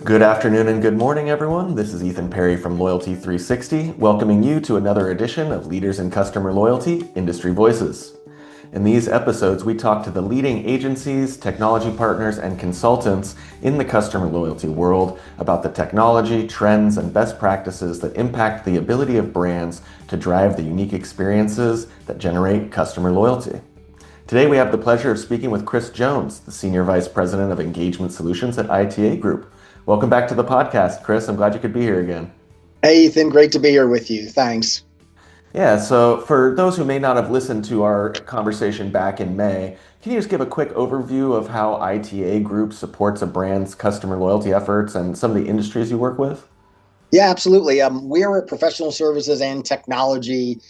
Good afternoon and good morning, everyone. This is Ethan Perry from Loyalty 360, welcoming you to another edition of Leaders in Customer Loyalty Industry Voices. In these episodes, we talk to the leading agencies, technology partners, and consultants in the customer loyalty world about the technology, trends, and best practices that impact the ability of brands to drive the unique experiences that generate customer loyalty. Today, we have the pleasure of speaking with Chris Jones, the Senior Vice President of Engagement Solutions at ITA Group. Welcome back to the podcast, Chris. I'm glad you could be here again. Hey, Ethan, great to be here with you. Thanks. Yeah, so for those who may not have listened to our conversation back in May, can you just give a quick overview of how ITA Group supports a brand's customer loyalty efforts and some of the industries you work with? Yeah, absolutely. We are a professional services and technology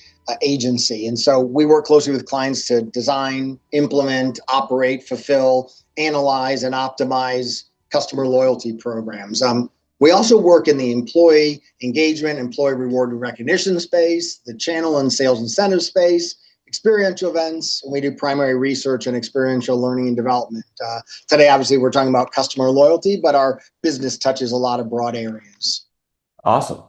agency. And so we work closely with clients to design, implement, operate, fulfill, analyze, and optimize customer loyalty programs. We also work in the employee engagement, employee reward and recognition space, the channel and sales incentive space, experiential events, and we do primary research and experiential learning and development. Today, obviously, we're talking about customer loyalty, but our business touches a lot of broad areas. Awesome.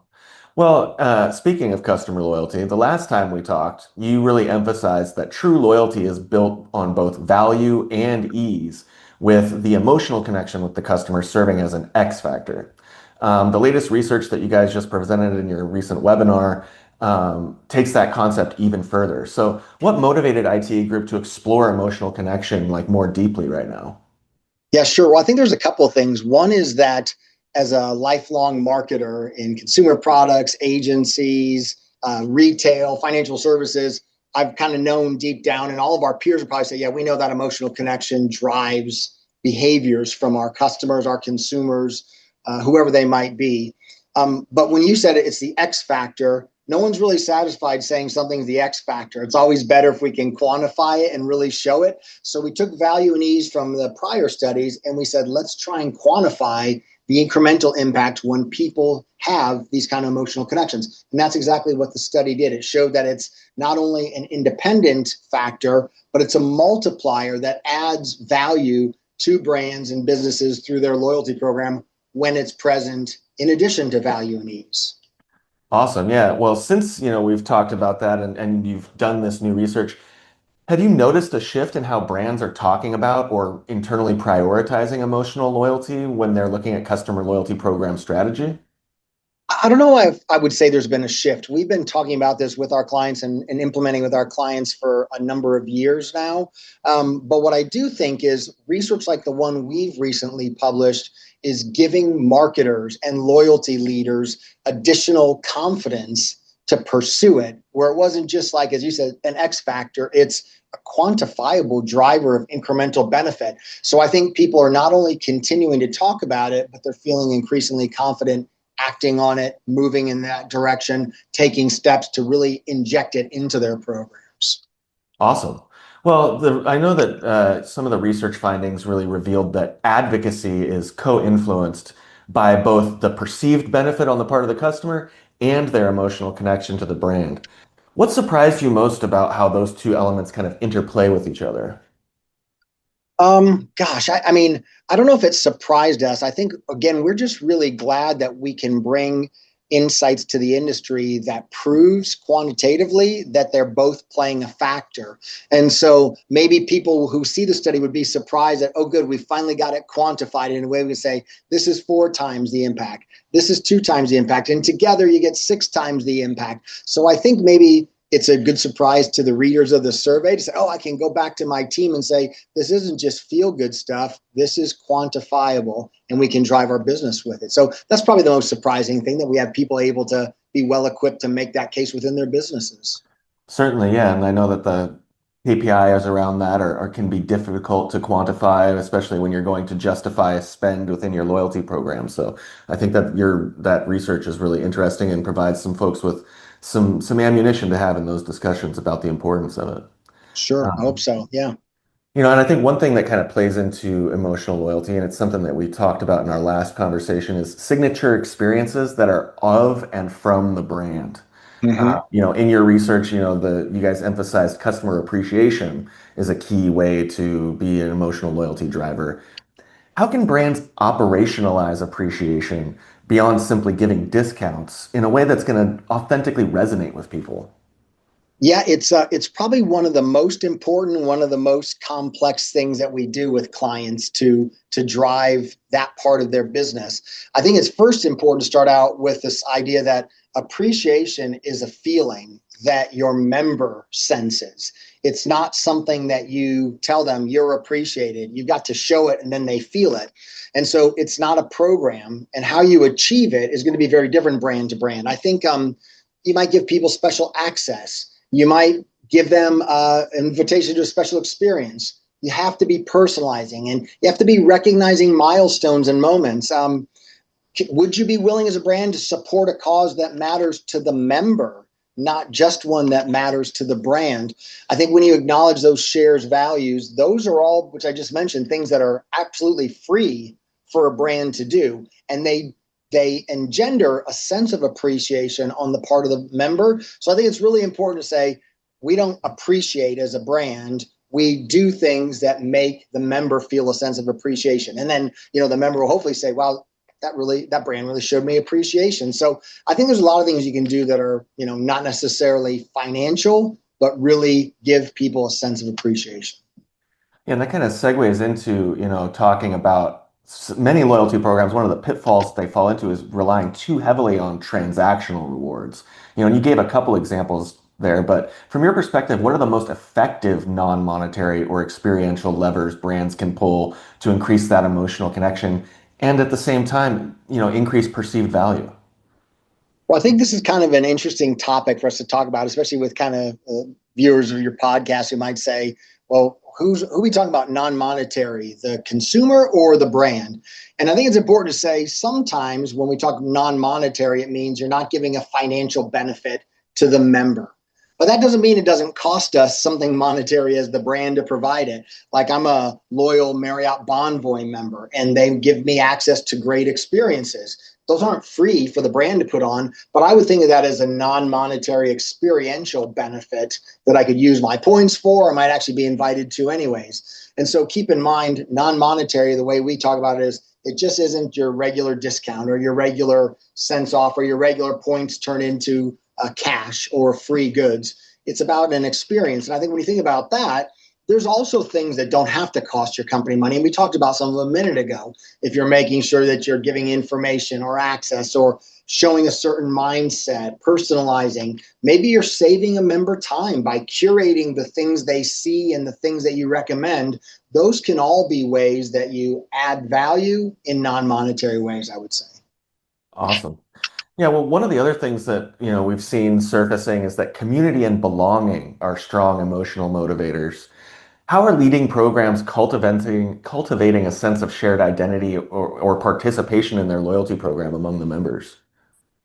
Well, speaking of customer loyalty, the last time we talked, you really emphasized that true loyalty is built on both value and ease, with the emotional connection with the customer serving as an X factor. The latest research that you guys just presented in your recent webinar takes that concept even further. So, what motivated ITA Group to explore emotional connection like more deeply right now? Yeah, sure. Well, I think there's a couple of things. One is that as a lifelong marketer in consumer products, agencies, retail, financial services, I've kind of known deep down, and all of our peers would probably say, yeah, we know that emotional connection drives behaviors from our customers, our consumers, whoever they might be. But when you said it's the X factor, no one's really satisfied saying something's the X factor. It's always better if we can quantify it and really show it. So we took value and ease from the prior studies and we said, let's try and quantify the incremental impact when people have these kind of emotional connections. And that's exactly what the study did. It showed that it's not only an independent factor, but it's a multiplier that adds value to brands and businesses through their loyalty program when it's present in addition to value and ease. Awesome. Yeah. Well, since we've talked about that and you've done this new research, have you noticed a shift in how brands are talking about or internally prioritizing emotional loyalty when they're looking at customer loyalty program strategy? I don't know if I would say there's been a shift. We've been talking about this with our clients and implementing with our clients for a number of years now. But what I do think is research like the one we've recently published is giving marketers and loyalty leaders additional confidence to pursue it, where it wasn't just like, as you said, an X factor, it's a quantifiable driver of incremental benefit. So I think people are not only continuing to talk about it, but they're feeling increasingly confident acting on it, moving in that direction, taking steps to really inject it into their programs. Awesome. Well, I know that some of the research findings really revealed that advocacy is co-influenced by both the perceived benefit on the part of the customer and their emotional connection to the brand. What surprised you most about how those two elements kind of interplay with each other? I mean, I don't know if it surprised us. I think, again, we're just really glad that we can bring insights to the industry that proves quantitatively that they're both playing a factor. And so maybe people who see the study would be surprised that, oh, good, we finally got it quantified in a way we say, this is 4 times the impact. This is 2 times the impact. And together you get 6 times the impact. So I think maybe it's a good surprise to the readers of the survey to say, oh, I can go back to my team and say, this isn't just feel good stuff. This is quantifiable and we can drive our business with it. So that's probably the most surprising thing, that we have people able to be well equipped to make that case within their businesses. Certainly, yeah. And I know that the KPIs around that are can be difficult to quantify, especially when you're going to justify a spend within your loyalty program. So I think that that research is really interesting and provides some folks with some ammunition to have in those discussions about the importance of it. Sure. I hope Um, so. Yeah. and I think one thing that kind of plays into emotional loyalty, and it's something that we talked about in our last conversation, is signature experiences that are of and from the brand. Mm-hmm. In your research, you guys emphasized customer appreciation is a key way to be an emotional loyalty driver. How can brands operationalize appreciation beyond simply giving discounts in a way that's going to authentically resonate with people? Yeah, it's probably one of the most important, one of the most complex things that we do with clients to drive that part of their business. I think it's first important to start out with this idea that appreciation is a feeling that your member senses. It's not something that you tell them you're appreciated. You've got to show it and then they feel it. And so it's not a program, and how you achieve it is going to be very different brand to brand. I think you might give people special access. You might give them an invitation to a special experience. You have to be personalizing, and you have to be recognizing milestones and moments. Would you be willing as a brand to support a cause that matters to the member, not just one that matters to the brand? I think when you acknowledge those shares values, those are all, which I just mentioned, things that are absolutely free for a brand to do. And they engender a sense of appreciation on the part of the member. So I think it's really important to say we don't appreciate as a brand. We do things that make the member feel a sense of appreciation. And then, the member will hopefully say, wow, that brand really showed me appreciation. So I think there's a lot of things you can do that are, not necessarily financial, but really give people a sense of appreciation. Yeah, and that kind of segues into, talking about many loyalty programs. One of the pitfalls they fall into is relying too heavily on transactional rewards. And you gave a couple examples there, but from your perspective, what are the most effective non-monetary or experiential levers brands can pull to increase that emotional connection and at the same time, increase perceived value? Well, I think this is kind of an interesting topic for us to talk about, especially with kind of viewers of your podcast who might say, well, who are we talking about non-monetary, the consumer or the brand? And I think it's important to say sometimes when we talk non-monetary, it means you're not giving a financial benefit to the member. But that doesn't mean it doesn't cost us something monetary as the brand to provide it. Like I'm a loyal Marriott Bonvoy member and they give me access to great experiences. Those aren't free for the brand to put on, but I would think of that as a non-monetary experiential benefit that I could use my points for, or might actually be invited to anyways. And so keep in mind, non-monetary, the way we talk about it is it just isn't your regular discount or your regular cents off or your regular points turn into cash or free goods. It's about an experience. And I think when you think about that, there's also things that don't have to cost your company money. And we talked about some of them a minute ago. If you're making sure that you're giving information or access or showing a certain mindset, personalizing, maybe you're saving a member time by curating the things they see and the things that you recommend. Those can all be ways that you add value in non-monetary ways, I would say. Awesome. Yeah, well, one of the other things that, we've seen surfacing is that community and belonging are strong emotional motivators. How are leading programs cultivating a sense of shared identity or participation in their loyalty program among the members?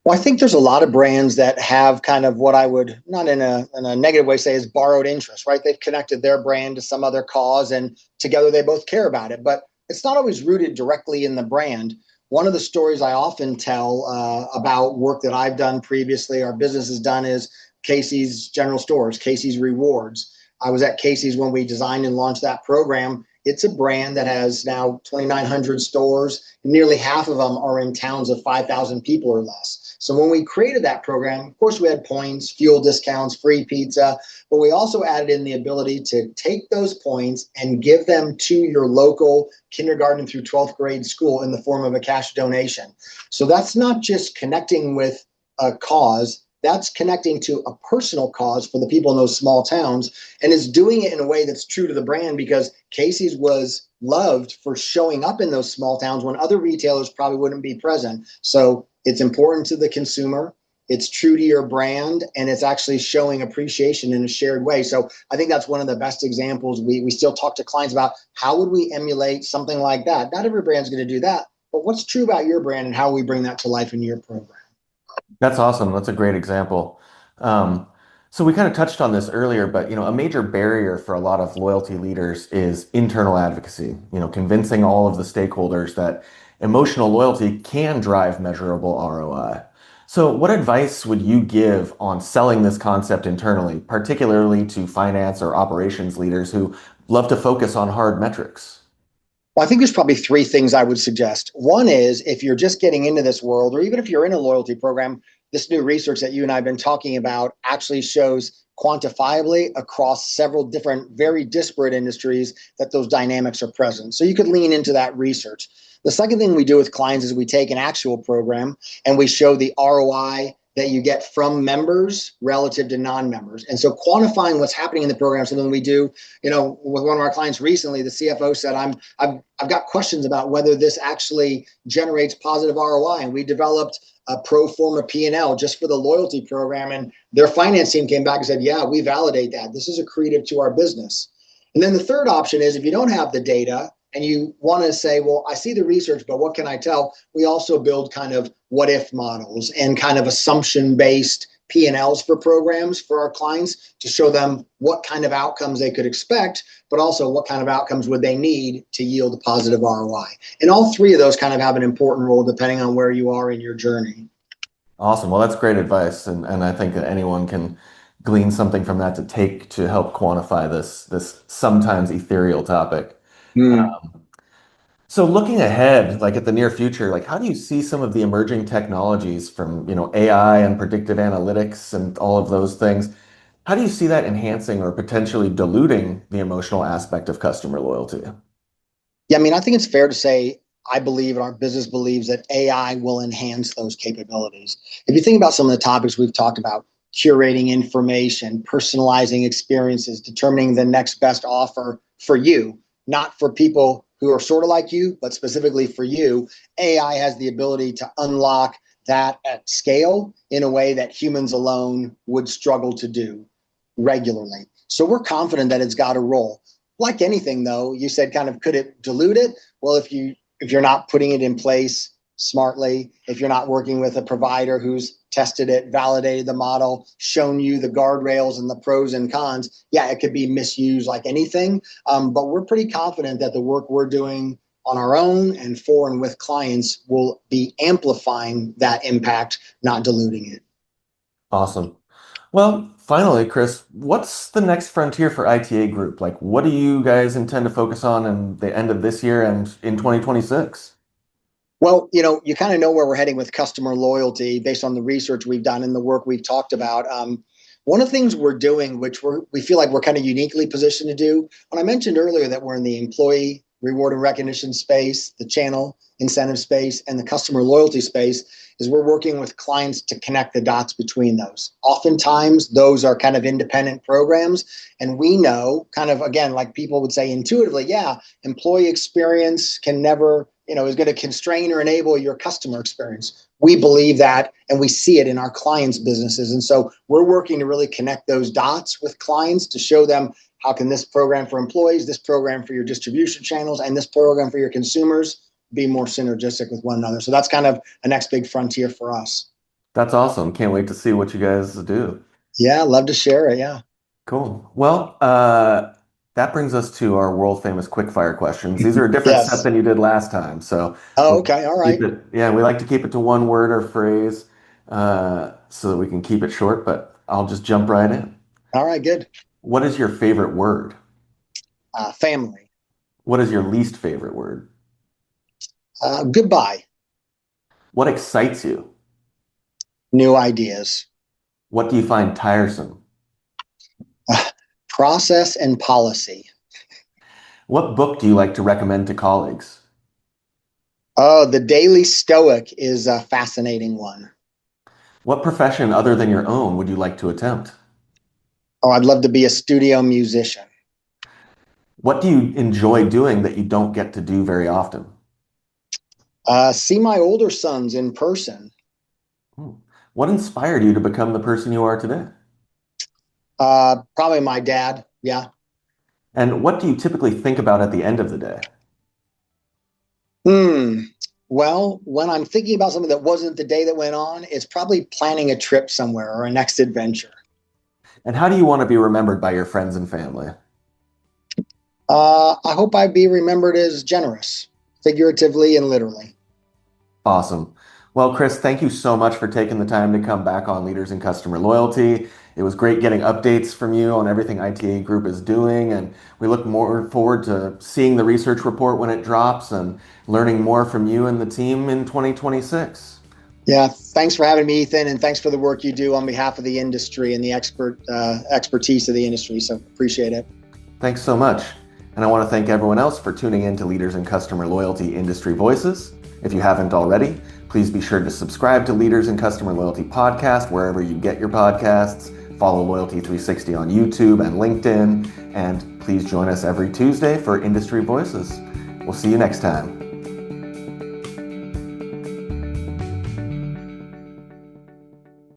Well, I think there's a lot of brands that have kind of what I would not in a negative way say is borrowed interest, right? They've connected their brand to some other cause and together they both care about it, but it's not always rooted directly in the brand. One of the stories I often tell about work that I've done previously, our business has done, is Casey's General Stores, Casey's Rewards. I was at Casey's when we designed and launched that program. It's a brand that has now 2,900 stores. Nearly half of them are in towns of 5,000 people or less. So when we created that program, of course, we had points, fuel discounts, free pizza, but we also added in the ability to take those points and give them to your local kindergarten through 12th grade school in the form of a cash donation. So that's not just connecting with a cause, that's connecting to a personal cause for the people in those small towns, and is doing it in a way that's true to the brand because Casey's was loved for showing up in those small towns when other retailers probably wouldn't be present. So it's important to the consumer, it's true to your brand, and it's actually showing appreciation in a shared way. So I think that's one of the best examples. We still talk to clients about how would we emulate something like that. Not every brand's going to do that, but what's true about your brand and how we bring that to life in your program. That's awesome. That's a great example. Um, so we kind of touched on this earlier, but a major barrier for a lot of loyalty leaders is internal advocacy. Convincing all of the stakeholders that emotional loyalty can drive measurable ROI. So, what advice would you give on selling this concept internally, particularly to finance or operations leaders who love to focus on hard metrics? Well, I think there's probably three things I would suggest. One is if you're just getting into this world, or even if you're in a loyalty program, this new research that you and I have been talking about actually shows quantifiably across several different, very disparate industries that those dynamics are present. So you could lean into that research. The second thing we do with clients is we take an actual program and we show the ROI that you get from members relative to non-members. And so quantifying what's happening in the program, something we do, with one of our clients recently, the CFO said, I've got questions about whether this actually generates positive ROI. And we developed a pro forma P&L just for the loyalty program. And their finance team came back and said, yeah, we validate that. This is accretive to our business. And then the third option is if you don't have the data and you want to say, well, I see the research, but what can I tell? We also build kind of what if models and kind of assumption based P&Ls for programs for our clients to show them what kind of outcomes they could expect, but also what kind of outcomes would they need to yield a positive ROI. And all three of those kind of have an important role depending on where you are in your journey. Awesome. Well, that's great advice. And I think that anyone can glean something from that to take to help quantify this sometimes ethereal topic. Mm. So looking ahead, like at the near future, like how do you see some of the emerging technologies from, AI and predictive analytics and all of those things? How do you see that enhancing or potentially diluting the emotional aspect of customer loyalty? Yeah, I mean, I think it's fair to say I believe and our business believes that AI will enhance those capabilities. If you think about some of the topics we've talked about, curating information, personalizing experiences, determining the next best offer for you, not for people who are sort of like you, but specifically for you, AI has the ability to unlock that at scale in a way that humans alone would struggle to do regularly. So we're confident that it's got a role. Like anything, though, you said kind of could it dilute it? Well, if you're not putting it in place smartly, if you're not working with a provider who's tested it, validated the model, shown you the guardrails and the pros and cons, yeah, it could be misused like anything. But we're pretty confident that the work we're doing on our own and for and with clients will be amplifying that impact, not diluting it. Awesome. Well, finally, Chris, what's the next frontier for ITA Group? Like, what do you guys intend to focus on in the end of this year and in 2026? Well, you kind of know where we're heading with customer loyalty based on the research we've done and the work we've talked about. One of the things we're doing, which we feel like we're kind of uniquely positioned to do, when I mentioned earlier that we're in the employee reward and recognition space, the channel incentive space, and the customer loyalty space, is we're working with clients to connect the dots between those. Oftentimes, those are kind of independent programs. And we know, kind of, again, like people would say intuitively, yeah, employee experience can never, is going to constrain or enable your customer experience. We believe that, and we see it in our clients' businesses. And so we're working to really connect those dots with clients to show them how can this program for employees, this program for your distribution channels, and this program for your consumers be more synergistic with one another. So that's kind of a next big frontier for us. That's awesome. Can't wait to see what you guys do. Yeah, love to share it. Yeah. Cool. Well, that brings us to our world famous quickfire questions. These are a different set Yes. than you did last time. So Oh, we'll okay. All keep right. it, yeah, we like to keep it to one word or phrase so that we can keep it short, but I'll just jump right in. All right. Good. What is your favorite word? Family. What is your least favorite word? Goodbye. What excites you? New ideas. What do you find tiresome? Uh, Process and policy. What book do you like to recommend to colleagues? Oh, the Daily Stoic is a fascinating one. What profession other than your own would you like to attempt? Oh, I'd love to be a studio musician. What do you enjoy doing that you don't get to do very often? See my older sons in person. Hmm. What inspired you to become the person you are today? Probably my dad. Yeah. And what do you typically think about at the end of the day? Hmm. Well, when I'm thinking about something that wasn't the day that went on, it's probably planning a trip somewhere or a next adventure. And how do you want to be remembered by your friends and family? I hope I be remembered as generous, figuratively and literally. Awesome. Well, Chris, thank you so much for taking the time to come back on Leaders in Customer Loyalty. It was great getting updates from you on everything ITA Group is doing, and we look more forward to seeing the research report when it drops and learning more from you and the team in 2026. Yeah, thanks for having me, Ethan, and thanks for the work you do on behalf of the industry and the expertise of the industry. So appreciate it. Thanks so much. And I want to thank everyone else for tuning in to Leaders in Customer Loyalty Industry Voices. If you haven't already, please be sure to subscribe to Leaders in Customer Loyalty podcast wherever you get your podcasts. Follow Loyalty 360 on YouTube and LinkedIn. And please join us every Tuesday for Industry Voices. We'll see you next time.